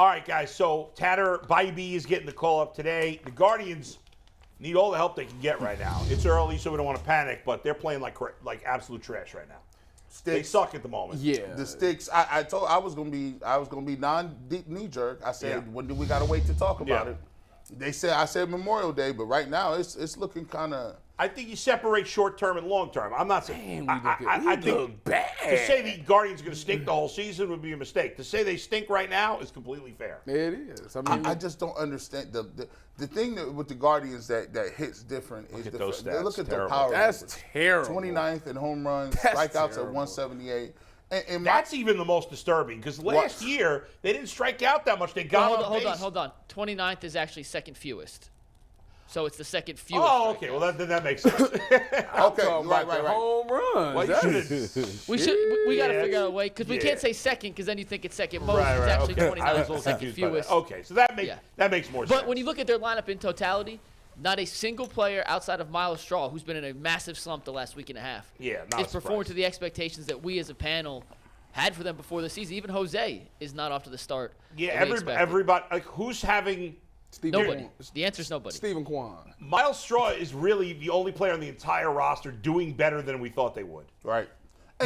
All right, guys. So Tanner Bibee is getting the call up today. The Guardians need all the help they can get right now. It's early, so we don't want to panic, but they're playing like absolute trash right now. They suck at the moment. Yeah, the sticks. I told I was gonna be knee jerk. I said, when do we gotta wait to talk about it? I said Memorial Day, but right now it's looking kind of. I think you separate short term and long term. I'm not saying. I think bad. To say the Guardians are going to stink the whole season would be a mistake. To say they stink right now is completely fair. It is. I mean, I just don't understand the thing with the Guardians that hits different is those stats. look at their Terrible. power. That's terrible. 29th in home runs, strikeouts at 178. And That's even the most disturbing because last year they didn't strike out that much. They got on base. Hold on. 29th is actually second fewest. So it's the second fewest. Oh, okay. Well, then that makes sense. okay, right. Home runs. Well, We got to figure out a way because we can't say second because then you think it's second most. Right, it's actually okay. 29th, second fewest. Okay, so that makes more sense. But when you look at their lineup in totality, not a single player outside of Miles Straw, who's been in a massive slump the last week and a half, not is performing to the expectations that we as a panel had for them before the season. Even Jose is not off to the start. Yeah, everybody. Like, who's having? Nobody. The answer is nobody. Stephen Kwan. Miles Straw is really the only player on the entire roster doing better than we thought they would. Right.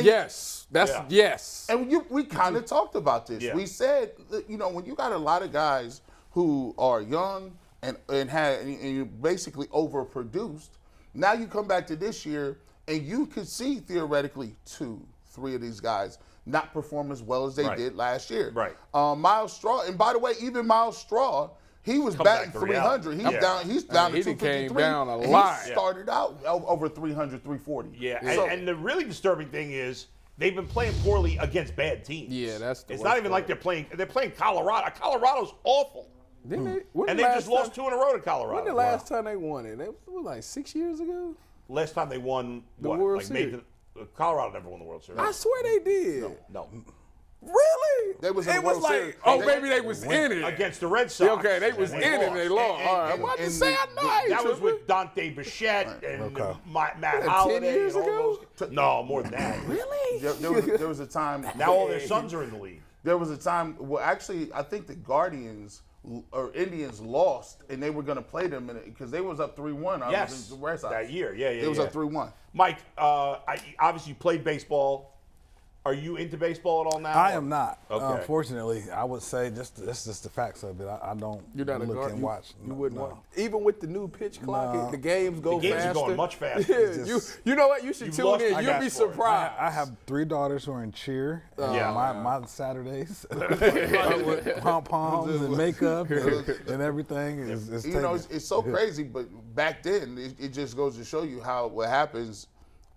Yes. Yes. And we kind of talked about this. Yeah. We said, when you got a lot of guys who are young and you basically overproduced, now you come back to this year and you could see theoretically 2-3 of these guys not perform as well as they did last year. Right. Miles Straw, and by the way, even Miles Straw, he was batting 300. He's down to 253. Came down a lot. He started out over 300, 340. Yeah, and the really disturbing thing is they've been playing poorly against bad teams. Yeah, that's the It's worst not even like they're playing Colorado. Colorado's awful. And they just lost 2 in a row to Colorado. When the last time they won it? It was like 6 years ago? Last time they won the World Series. Colorado never won the World Series. I swear they did. No. Really? They was in the World Series. Maybe they was in it. Against the Red Sox. Okay, they was in it and they lost. All right, I'm about to say I know. That was with Dante Bichette and Matt Holliday. 10 years and all ago? those. No, more than that. Really? There was a time. Now all their sons are in the league. There was a time. Well, actually, I think the Guardians or Indians lost, and they were going to play them because they was up 3-1. Yes, that year. Yeah. It was up 3-1. Mike, obviously you played baseball. Are you into baseball at all now? I am not. Okay. Unfortunately, I would say that's just the facts of it. I don't You're not look and watch. You wouldn't watch. Even with the new pitch clock, the games go faster. The games are going much faster. Yeah, you know what? You should tune in. You'll be surprised. I have 3 daughters who are in cheer. My Saturdays with pom-poms and makeup and everything is it's so crazy. But back then, it just goes to show you what happens.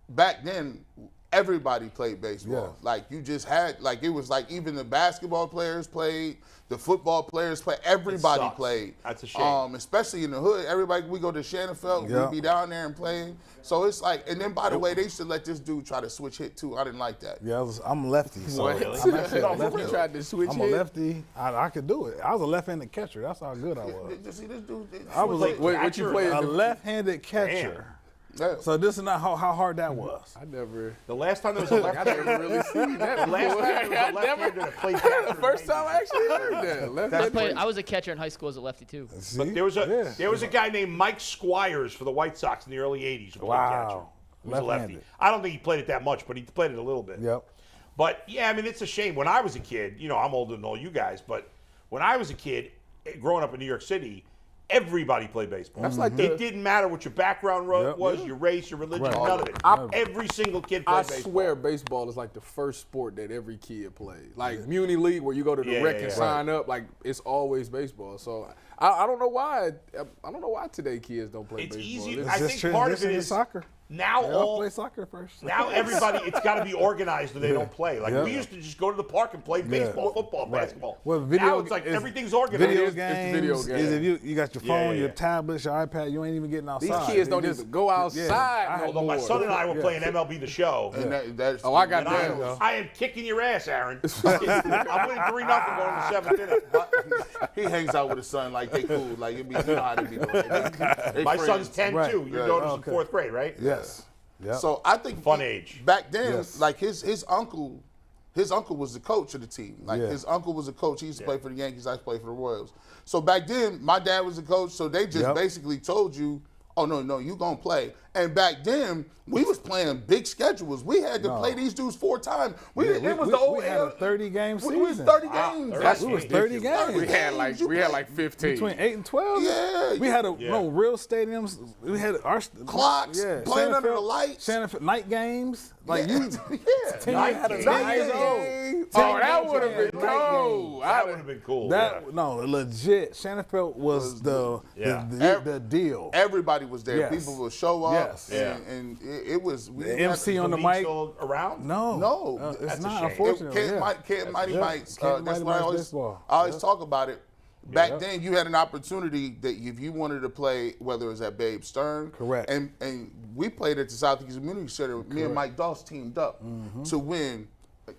Back then, everybody played baseball. Yeah. Like you just had, it was like even the basketball players played, the football players played, everybody played. That's a shame. Especially in the hood. We go to Shannonfeld, we'd be down there and playing. So it's like, and then by the way, they used to let this dude try to switch hit too. I didn't like that. Yeah, I'm a lefty. So Really? I'm actually a lefty. You tried to switch I'm a lefty. I could do it. I was a left-handed catcher. That's how good I was. See this dude? I was what you played? a left-handed catcher. Yeah. So this is not how hard that was. The last time there was a left-hander. I never really seen that. The last time there was a left-hander that played catcher. The first time I actually heard that. I was a catcher in high school as a lefty too. See? But there was a guy named Mike Squires for the White Sox in the early '80s who played catcher. He was a lefty. Left-handed. I don't think he played it that much, but he played it a little bit. Yep. But yeah, I mean, it's a shame. When I was a kid, I'm older than all you guys, but when I was a kid, growing up in New York City, everybody played baseball. That's like it didn't matter what your background was, your race, your religion, none of it. Every single kid played baseball. I swear baseball is like the first sport that every kid played. Like Muni League where you go to the rec and sign up, like it's always baseball. So I don't know why today kids don't play baseball. It's easy. It's I just think part of it is soccer. Now I'll play soccer first. Now everybody, it's got to be organized or they don't play. Like we used to just go to the park and play baseball, football, basketball. Well, now it's like everything's organized. Video It's games. video games. Is if you got your phone, your yeah. tablet, your iPad, you ain't even getting outside. These kids don't even go outside. Although my son and I were playing MLB The Show. And I got that. I am kicking your ass, Aaron. I'm winning 3-0 going to the 7th inning. He hangs out with his son like they cool. Like you know how they be doing it. My son's 10 Right. too. Your daughter's in 4th grade, right? Yes. Yep. So I think Fun age. back then, Yes. like his uncle his uncle was the coach of the team. Like his uncle was a coach. He used to play for the Yankees. I used to play for the Royals. So back then, my dad was the coach. So they just basically told you, oh, no, you going to play. And back then, we was playing big schedules. We had to play these dudes 4 times. We had a 30-game season. We was 30 games. It was 30 games. We had like 15. Between 8 and 12? Yeah. We had real stadiums. We had our Clocks, playing under the lights. Night games. Like you, 10 Night years games. old. Oh, that would have been cool. That would have been cool. No, legit. Shanafelt was the deal. Everybody was there. Yes. People would show up. Yes. And it was. The MC on the mic. Still around? No. It's That's a not, shame. unfortunately. Kid Mighty Mites. Kid That's Mighty what I Mites always baseball. talk about it. Back then, you had an opportunity that if you wanted to play, whether it was at Babe Stern. Correct. And we played at the Southeast Community Center. Me and Mike Doss teamed up to win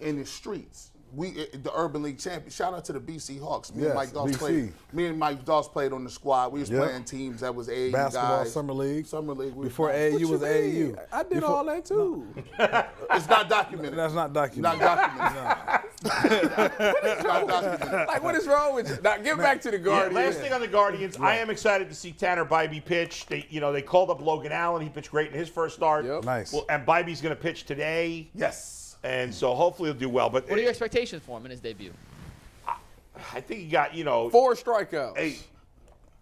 in the streets. The Urban League champion. Shout out to the BC Hawks. Me and Mike Doss played. Me and Mike Doss played on the squad. We was playing teams that was AAU Basketball, guys. Summer League. Before AAU. AAU was AAU. I did all that too. It's not documented. That's not documented. Not documented. It's not documented. Like, what is wrong with you? Now, get back to the Guardians. Last thing on the Guardians, I am excited to see Tanner Bibee pitch. They called up Logan Allen. He pitched great in his first start. Yep. Nice. Well, and Bibee's going to pitch today. Yes. And so hopefully he'll do well. But What are your expectations for him in his debut? I think he got, 4 strikeouts. 8.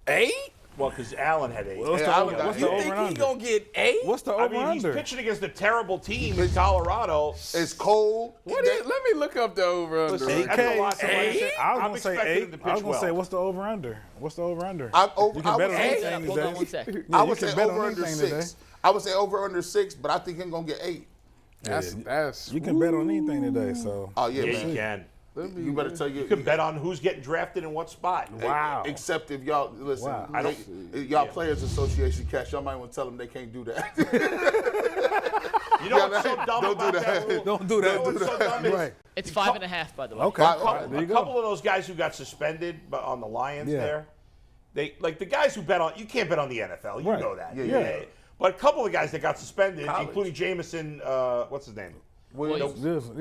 8? well, because Allen had 8. What's Allen the got over You and think he under? gonna get 8? What's the I over mean, he's under? pitching against a terrible team in Colorado. It's cold. Let me look up the over under. Listen, that's a lot. So like I said, I was I'm gonna say expecting 8. him to I was pitch gonna well. say what's the over under? What's the over under? I You can bet on would anything say, today. Hold on one sec. I you would can say bet on over under anything 6. today. I would say over under 6, but I think I'm gonna get 8. That's You can bet on anything today. So Oh yeah, Yeah, man. you can. You better tell You can bet on who's getting drafted in what spot. Wow. Except if y'all listen, Wow. I don't- y'all Players Association cash, y'all might want to tell them they can't do that. You know what's so dumb Don't do about that that. rule? Don't do You know that. what's so dumb is Right. It's 5.5, by the way. Okay. Wow. All right, there a you go. couple of those guys who got suspended on the Lions Yeah. there, they like the guys who bet on. You can't bet on the NFL. You Right. know that. Yeah. But a couple of guys that got suspended, College. including Jameson. What's his name? Williams.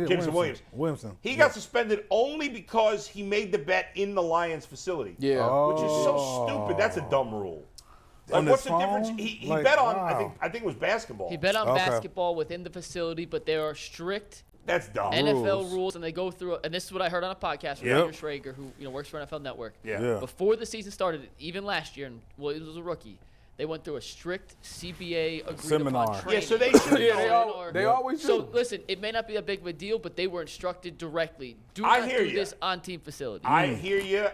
Jameson Williams. Williamson. He got suspended only because he made the bet in the Lions facility. Yeah. Which is so stupid. That's a dumb rule. Like, On what's his the difference? phone? He Like, bet on. wow. I think it was basketball. He bet on Okay. basketball within the facility, but there are strict That's dumb. NFL rules, and they go through. And this is what I heard on a podcast from Yep. Roger Schrager, who works for NFL Network. Yeah. Before the season started, even last year, and Williams was a rookie, they went through a strict CBA agreed Seminar. upon training. Yeah, so they should Yeah, know. they always do. So listen, it may not be a big of a deal, but they were instructed directly. Do I not hear do ya. this on team facility. I hear you.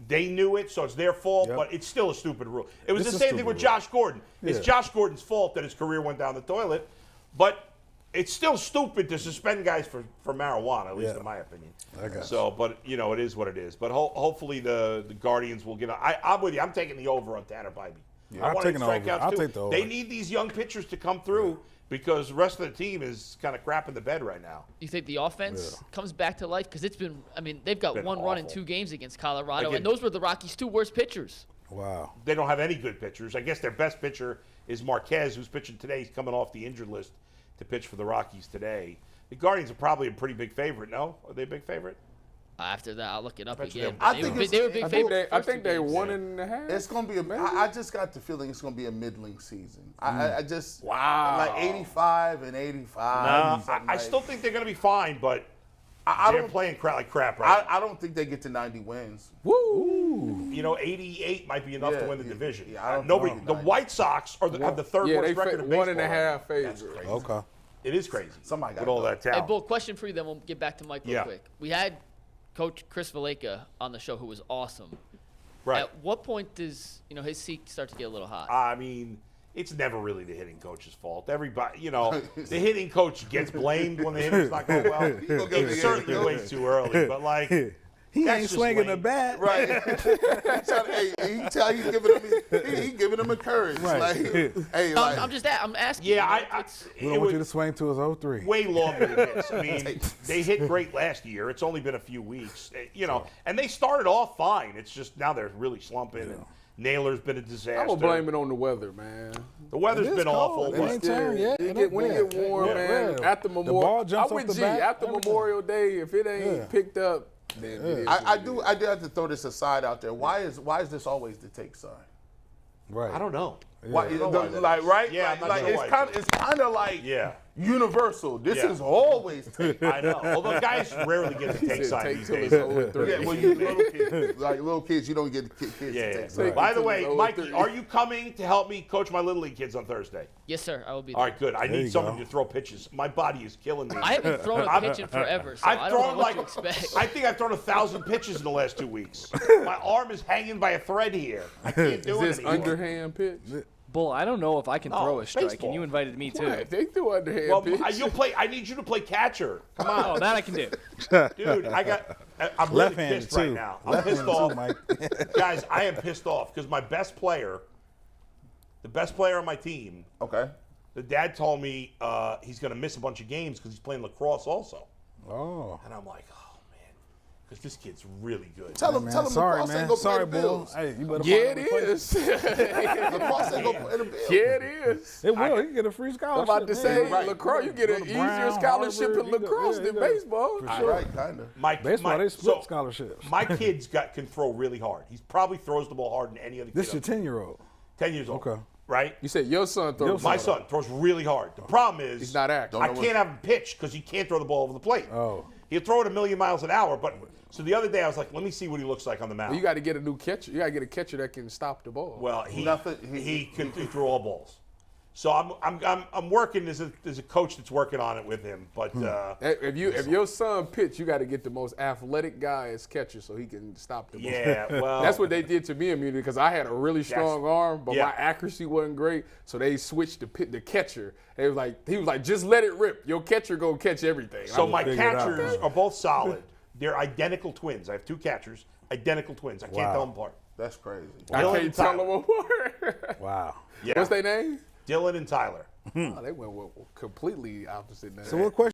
They knew it, so it's their fault, Yep. but it's still a stupid rule. It was It's the a same thing stupid with rule. Josh Gordon. It's Yeah. Josh Gordon's fault that his career went down the toilet, but it's still stupid to suspend guys for marijuana, at least Yeah. in my opinion. I got So, but, it is what it is. But hopefully the Guardians will get – I'm with you. I'm taking the over on Tanner Bibee. Yeah, I I'm want taking the over. strikeouts, I'll too. take the over. They need these young pitchers to come through because the rest of the team is kind of crap in the bed right now. You think the offense comes back to life? Because it's been, they've got Been one run in awful. 2 games against Colorado, Again- and those were the Rockies' 2 worst pitchers. Wow. They don't have any good pitchers. I guess their best pitcher is Marquez, who's pitching today. He's coming off the injured list to pitch for the Rockies today. The Guardians are probably a pretty big favorite, no? Are they a big favorite? After that, I'll look it up bet you again. they'll- I They think were it's- they were big I favorites. I first think 2 they games. 1.5. It's gonna be I just got the feeling it's gonna be a middling season. I just Wow. like 85 and 85. something I like- still think they're going to be fine, but I they're don't playing like crap right I don't think they get to 90 wins. now. 88 might be enough to Yeah, win the yeah, division. yeah, I don't Nobody. know. The White Sox have the third Yeah, worst they record in baseball. 1.5 That's favorite. crazy. Okay. It is crazy. Somebody with gotta all go. that Hey, talent. Bull, question for you, then we'll get back to Mike real Yeah. quick. We had Coach Chris Valleca on the show, who was awesome. Right. At what point does his seat start to get a little hot? I mean, it's never really the hitting coach's fault. Everybody, the hitting coach gets blamed when the hitting's not going well. gonna get It's the certainly hitting way too early, but like, He that's ain't just swinging lame. the bat. Right. He's giving them encouragement. Right. Like, hey, No, like, I'm asking. Yeah, you, We it don't want was you to swing to his 0-3. way longer than this. I mean, they hit great last year. It's only been a few weeks, and they started off fine. It's just now they're really slumping. And Naylor's been a disaster. I'm gonna blame it on the weather, man. The weather's It is been awful. cold. It but- ain't turned yet. When it get warm, Yeah. man. Yeah. After The Memorial, ball jumps I'm off with the G. bat, After everything. Memorial Day, if it ain't Yeah. picked up, then it is what I it do is. have to throw this aside out there. Why is this always the take sign? Right. I don't know. Why, I don't know why that like is. right? Yeah, like, I'm not like sure why it's kind of like Yeah. universal. This Yeah. is always take. I know. Although guys rarely get the take Said sign take these till days. it's 0-3. Yeah, well, you little kids, like little kids, you don't get kids to Yeah, take yeah. signs. By the Take way, till it's Mikey, 0-3. are you coming to help me coach my Little League kids on Thursday? Yes, sir. I will be there. All right, good. I There need you someone go. to throw pitches. My body is killing me. I haven't thrown a pitch in forever, so I I've don't know thrown what like to expect. I think I've thrown 1,000 pitches in the last 2 weeks. My arm is hanging by a thread here. I can't do Is it this anymore. underhand pitch? Bull, I don't know if I can No, throw a strike, baseball. and you invited me too. What? They threw underhand Well, pitch. you'll play. I need you to play catcher. Come on, Oh, that I can do. dude. I'm really Left-handed pissed right too. now. I'm Left-handed pissed off, too, Mike. guys. I am pissed off because my best player, the best player on my team, Okay. the dad told me he's going to miss a bunch of games because he's playing lacrosse also. Oh. And I'm like, oh man, because this kid's really good. Tell him, Man, tell him sorry, lacrosse ain't man. gonna play Sorry, the Bull. Bills. Hey, you better Yeah, find it a replacement. is. Lacrosse ain't gonna play the Bills. Yeah, it is. It will. He can get a free I'm scholarship. about to man. say, Right. lacrosse, you get Go an to easier Brown, scholarship Harvard, in you go- lacrosse yeah, than you go- baseball. For All sure. right, kind of. Baseball, they split scholarships. My kid's can throw really hard. He probably throws the ball harder than any other kid. This your on the team. 10-year-old. 10 years old. Okay. Right? You said your son throws. My son throws really hard. The problem is He's not active. I can't have him pitch because he can't throw the ball over the plate. Oh. He'll throw it 1,000,000 miles an hour. But so the other day I was like, let me see what he looks like on the mound. You got to get a new catcher. You got to get a catcher that can stop the ball. Well, he He can throw all balls. So I'm working as a coach that's working on it with him. But if your son pitch, you got to get the most athletic guy as catcher so he can stop the ball. yeah, well, That's what they did to me in Munich because I had a really strong arm, but yeah. my accuracy wasn't great. So they switched the catcher. He was like, just let it rip. Your catcher gonna catch everything. So my figure it out. catchers are both solid. They're identical twins. I have 2 catchers, identical twins. I can't Wow. tell them apart. That's crazy. I Dylan can't and tell Tyler. them apart. Wow. Yeah. What's their name? Dylan and Tyler. Oh, they went completely opposite names. So what question?